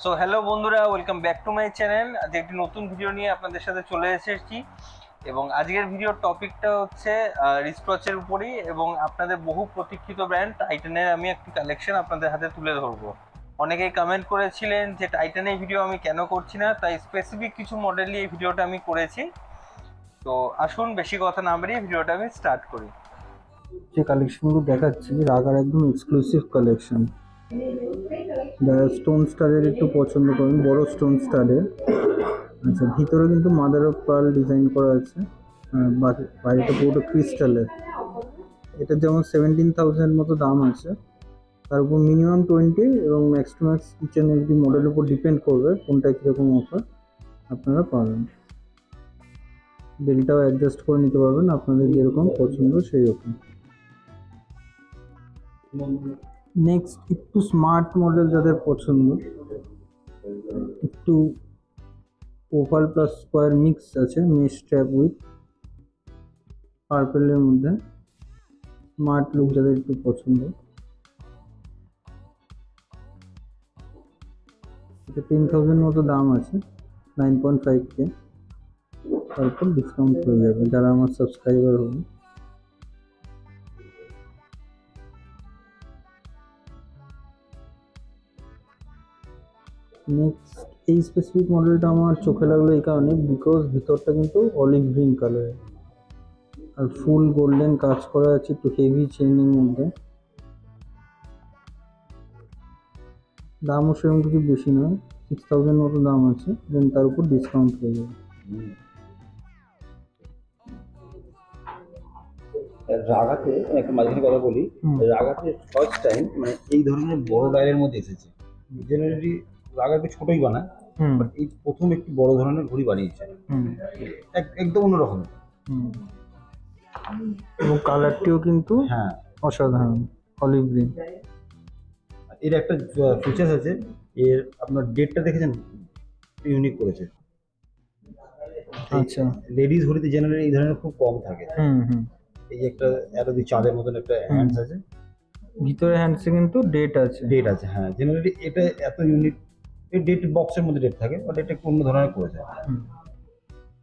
So hello বন্ধুরা, welcome back to my channel. আজ একটি নতুন ভিডিও নিয়ে আপনাদের সাথে চলে এসেছি এবং আজকের ভিডিওর টপিকটা হচ্ছে রিস্ট্রচের উপরেই এবং আপনাদের বহু প্রতীক্ষিত ব্র্যান্ড টাইটানের আমি একটি কালেকশন আপনাদের হাতে তুলে ধরবো। অনেকেই কমেন্ট করেছিলেন যে টাইটানের ভিডিও আমি কেন করছি না, তাই স্পেসিফিক কিছু মডেলই এই ভিডিওটা আমি করেছি। তো আসুন বেশি কথা না বাড়িয়ে ভিডিওটা আমি স্টার্ট করি। যে কালেকশনগুলো দেখাচ্ছি রাগার একদম এক্সক্লুসিভ কালেকশন। যারা স্টোন স্টারের একটু পছন্দ করেন, বড় স্টোন স্টারের। আচ্ছা, ভিতরে কিন্তু মাদার অফ পার্ল ডিজাইন করা আছে, বাকি বাইরেটা পুরোটা ক্রিস্টালের। এটা যেমন 17,000 মতো দাম আছে, তার উপর মিনিমাম 20 এবং max to max each and every মডেলের উপর ডিপেন্ড করবে কোনটা কীরকম অফার আপনারা পাবেন। বিলটাও অ্যাডজাস্ট করে নিতে পারবেন আপনাদের যেরকম পছন্দ সেই রকম। নেক্সট একটু স্মার্ট মডেল যাদের পছন্দ, একটু ওভাল প্লাস স্কোয়ার মিক্স আছে, মেশ স্ট্র্যাপ উইথ পার্পেলের মধ্যে, স্মার্ট লুক যাদের একটু পছন্দ। এটা 10,000 মতো দাম আছে, 9.5K। তারপর ডিসকাউন্ট হয়ে যাবে যারা আমার সাবস্ক্রাইবার হবে। নেক্সট এই স্পেসিফিক মডেলটা আমার চোখে লাগলো এই কারণে, বিকজ ভিতরটা কিন্তু অলিভ গ্রিন কালারের আর ফুল গোল্ডেন কাজ করা আছে, একটু হেভি চেইনের মধ্যে। দামও সেরকম কিছু বেশি নয়, 6,000 মতো দাম আছে, দেন তার উপর ডিসকাউন্ট হয়ে যাবে। রাগাতে একটা মাঝখানে কথা বলি, রাগাতে ফার্স্ট টাইম মানে এই ধরনের বড় ডায়ালের মধ্যে এসেছে। জেনারেলি রাগাকে ছোটই বানায়, বাট এই প্রথম একটু বড় ধরনের ঘড়ি বানিয়েছে, একদম অন্যরকম। এবং কালারটিও কিন্তু হ্যাঁ অসাধারণ, অলিভ গ্রিন। এর একটা ফিচার্স আছে, এর আপনার ডেটটা দেখেছেন ইউনিক করেছে। আচ্ছা, লেডিস ঘড়িতে জেনারেলি এই ধরনের খুব কম থাকে। এই যে একটা এত চাঁদের মতন একটা হ্যান্ডস আছে, ভিতরে হ্যান্ডসে কিন্তু ডেট আছে। হ্যাঁ জেনারেলি এটা এত ইউনিক। এই ডেট বক্সের মধ্যে ডেট থাকে, বাট এটা একটু অন্য ধরনের করেছে।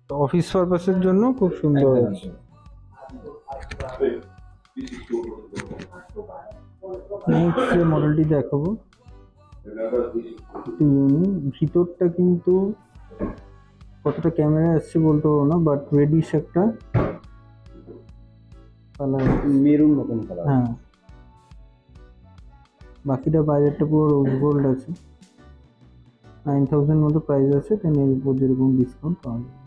তো অফিস পারপাসের জন্য খুব সুন্দর আছে। নেক্সট যে মডেলটি দেখাবো একটু ইউনিক, ভিতরটা কিন্তু কতটা ক্যামেরা আসছে বলতে পারবো না, বাট রেডিশ একটা কালার, মেরুন মতন কালার। হ্যাঁ, বাকিটা বাইরেরটা পুরো রোজ গোল্ড আছে। 9,000 মতো প্রাইস আছে, দেন এর উপর যেরকম ডিসকাউন্ট পাওয়া যাবে।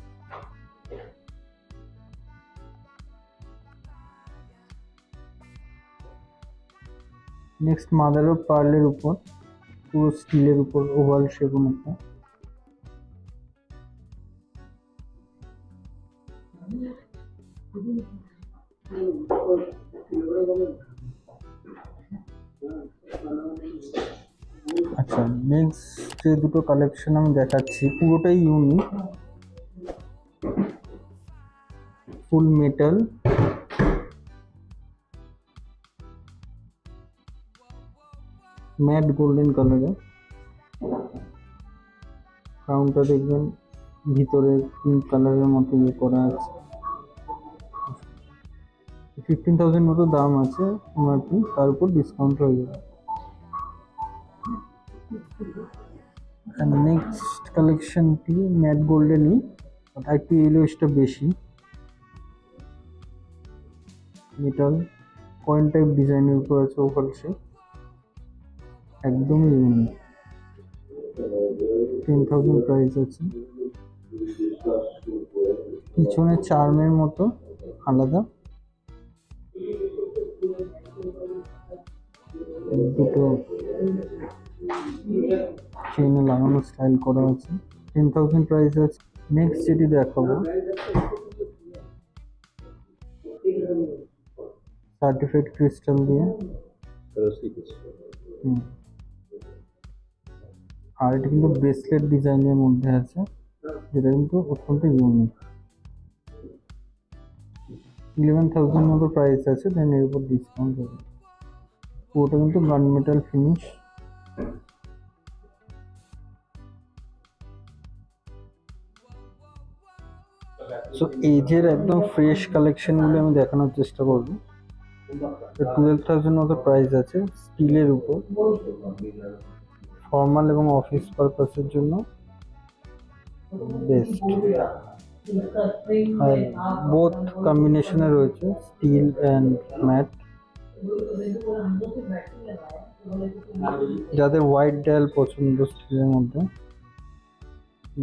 নেক্সট মাদার অফ পার্লের উপর, পুরো স্টিলের উপর ওভাল সেরকম একটা। আচ্ছা, নেক্সট যে দুটো কালেকশন আমি দেখাচ্ছি পুরোটাই ইউনিক, ফুল মেটাল, ম্যাট গোল্ডেন কালারে। কাউন্টটা দেখবেন ভিতরে পিঙ্ক কালারের মতো ইয়ে করা আছে। 15,000 মতো দাম আছে এমআরপি, তার উপর ডিসকাউন্ট হয়ে যাবে। নেক্সট কালেকশনটি ম্যাট গোল্ডেনই, একটু ইয়েলোইশটা বেশি, মেটাল কয়েন টাইপ ডিজাইনের উপর আছে, ওভাল শেপ, একদম ইউনিক। 10,000 প্রাইস আছে। পিছনে চার্মের মতো আলাদা, দুটো চেইনে লাগানো স্টাইল করা আছে, 10,000 প্রাইস আছে। নেক্সট যেটি দেখাবো সার্টিফাইড ক্রিস্টাল দিয়ে, আর এটা কিন্তু ব্রেসলেট ডিজাইনের মধ্যে আছে, যেটা কিন্তু অত্যন্ত ইউনিক। 11,000 মতো প্রাইস আছে, দেন এর উপর ডিসকাউন্ট হবে। পুরোটা কিন্তু গান মেটাল ফিনিশ। সো এজের একদম ফ্রেশ কালেকশনগুলো আমি দেখানোর চেষ্টা করব। 12,000 মতো প্রাইস আছে, স্টিলের উপর, ফর্মাল এবং অফিস পারপাসের জন্য বেস্ট। আর বোথ কম্বিনেশনে রয়েছে স্টিল অ্যান্ড ম্যাট। যাদের হোয়াইট ডায়াল পছন্দ স্টিলের মধ্যে,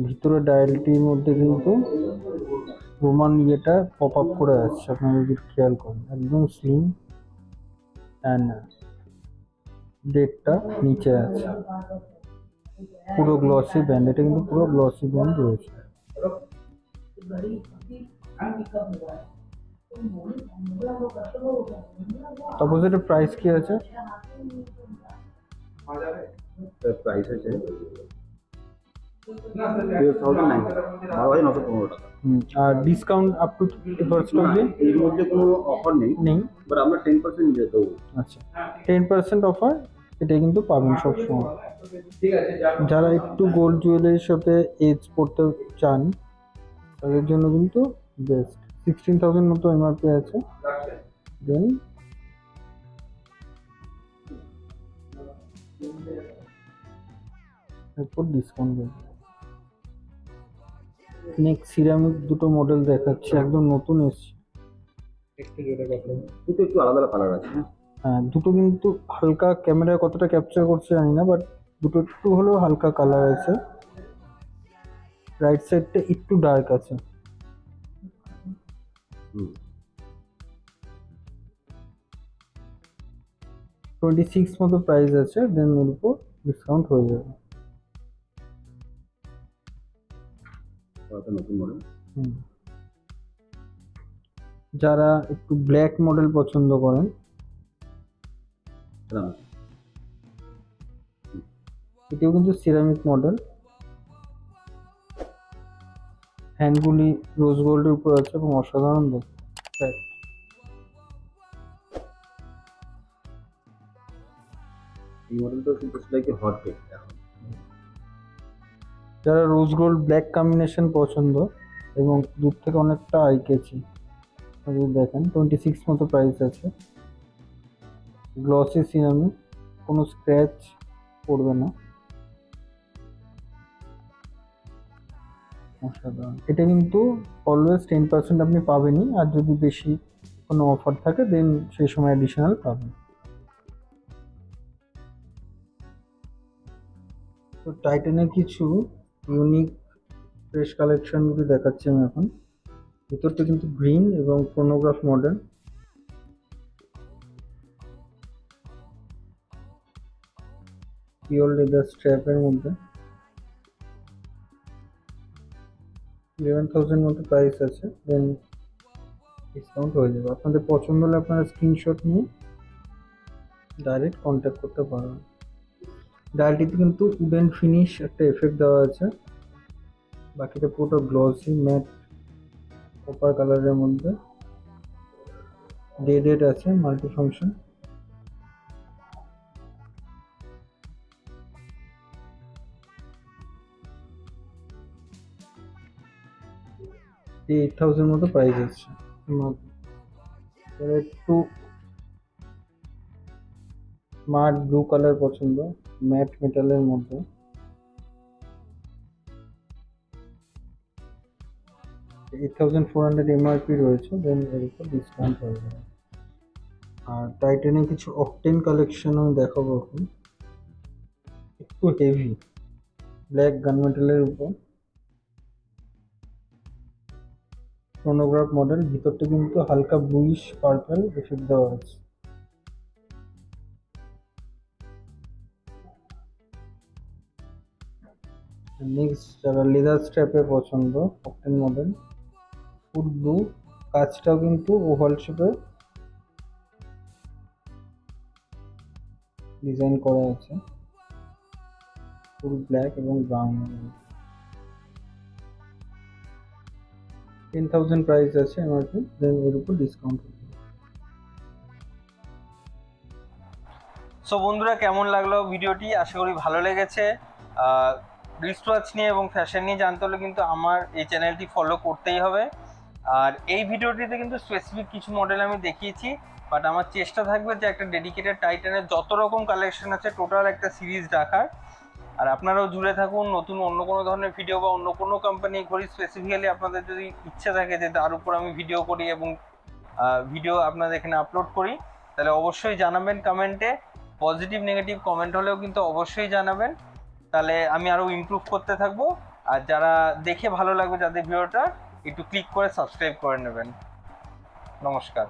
ভিতরে ডায়ালটির মধ্যে কিন্তু রোমান ইয়েটা পপ আপ করে আসছে, আপনারা যদি খেয়াল করেন একদম স্লিম অ্যান্ড ডেটটা নিচে আছে, পুরো গ্লসি ব্যান্ড, এটা কিন্তু পুরো গ্লসি ব্যান্ড রয়েছে। তারপর এটা প্রাইস কি আছে? প্রাইস আছে 12,915 টাকা। আর ডিসকাউন্ট আপ টু 50% অবধি? এর মধ্যে কোনো অফার নেই, বাট আমরা 10% নিয়ে দেবো। আচ্ছা, 10% অফার এটা কিন্তু পাবেন সবসময়। যারা একটু গোল্ড জুয়েলারির সাথে এজ করতে চান তাদের জন্য কিন্তু বেস্ট। 16,000 মতো এমআরপি আছে, দেন এরপর ডিসকাউন্ট দেবে। নেক্সট সিরামিক দুটো মডেল দেখাচ্ছি, একদম নতুন এসছে। দুটো একটু আলাদা কালার আছে। হ্যাঁ, দুটো কিন্তু হালকা, ক্যামেরায় কতটা ক্যাপচার করছে জানি না, বাট দুটো একটু হলেও হালকা কালার আছে। রাইট সাইডটা একটু ডার্ক আছে। $26 মতো প্রাইস আছে, দেন এর উপর ডিসকাউন্ট হয়ে যাবে। নতুন মডেল। যারা একটু ব্ল্যাক মডেল পছন্দ করেন, এটিও কিন্তু সিরামিক মডেল, হ্যান্ডগুলি রোজ গোল্ডের উপর আছে এবং অসাধারণ দেখতে। এই মডেলটা কিন্তু স্লাইটলি হট কেক এখন। যারা রোজ গোল্ড ব্ল্যাক কম্বিনেশন পছন্দ এবং দূর থেকে অনেকটা আই ক্যাচি, দেখেন 26 মতো প্রাইস আছে। গ্লসি সিরামিক, কোনো স্ক্র্যাচ পড়বে না, অসাধারণ। এটা কিন্তু অলওয়েজ 10% আপনি পাবেনই, আর যদি বেশি কোনো অফার থাকে দেন সেই সময় অ্যাডিশনাল পাবেন। তো টাইটানের কিছু ইউনিক ফ্রেশ কালেকশনগুলি দেখাচ্ছি আমি এখন। ভিতরটা কিন্তু গ্রিন এবং ফোনোগ্রাফ মডেল। পিওর লেদার স্ট্র্যাপের মধ্যে 11,000 মতো প্রাইস আছে, দেন ডিসকাউন্ট হয়ে যাবে। আপনাদের পছন্দ হলে আপনারা স্ক্রিনশট নিয়ে ডাইরেক্ট কন্ট্যাক্ট করতে পারবেন। ডায়ালটিতে কিন্তু উডেন ফিনিশ একটা এফেক্ট দেওয়া আছে, বাকিটা পুরোটা গ্লসি ম্যাট কপার কালারের মধ্যে। ডেড আছে, মাল্টি ফাংশন। $8,000 মতো প্রাইস আছে। একটু স্মার্ট ব্লু কালার পছন্দ, ম্যাট মেটালের মধ্যে, $8,400 এমআরপি রয়েছে, দেন এর উপর ডিসকাউন্ট হয়ে যাবে। আর টাইটানের কিছু অকটেন কালেকশন আমি দেখাবো এখন, একটু হেভি ব্ল্যাক গান মেটালের উপর, ফোনোগ্রাফ মডেল। ভিতরটা কিন্তু হালকা ব্লুইশ পার্পল এফেক্ট দেওয়া আছে। নেক্সট যারা লেদার স্ট্র্যাপে পছন্দ, অকটেন মডেল, ফুল ব্লু, কাজটাও কিন্তু ওভাল শেপে ডিজাইন করা আছে, ফুল ব্ল্যাক এবং ব্রাউন। 10,000 প্রাইস আছে এমআরপি, দেন এর উপর ডিসকাউন্ট হবে। সো বন্ধুরা, কেমন লাগলো ভিডিওটি? আশা করি ভালো লেগেছে। রিস্ট ওয়াচ নিয়ে এবং ফ্যাশন নিয়ে জানতে হলে কিন্তু আমার এই চ্যানেলটি ফলো করতেই হবে। আর এই ভিডিওটিতে কিন্তু স্পেসিফিক কিছু মডেল আমি দেখিয়েছি, বাট আমার চেষ্টা থাকবে যে একটা ডেডিকেটেড টাইটানের যত রকম কালেকশন আছে টোটাল একটা সিরিজ রাখার। আর আপনারাও জুড়ে থাকুন নতুন অন্য কোনো ধরনের ভিডিও বা অন্য কোনো কোম্পানি ঘড়ি স্পেসিফিক্যালি আপনাদের যদি ইচ্ছা থাকে যে তার উপর আমি ভিডিও করি এবং ভিডিও আপনাদের এখানে আপলোড করি, তাহলে অবশ্যই জানাবেন কমেন্টে। পজিটিভ নেগেটিভ কমেন্ট হলেও কিন্তু অবশ্যই জানাবেন, তাহলে আমি আরও ইমপ্রুভ করতে থাকবো। আর যারা দেখে ভালো লাগবে যাদের ভিডিওটা, একটু ক্লিক করে সাবস্ক্রাইব করে নেবেন। নমস্কার।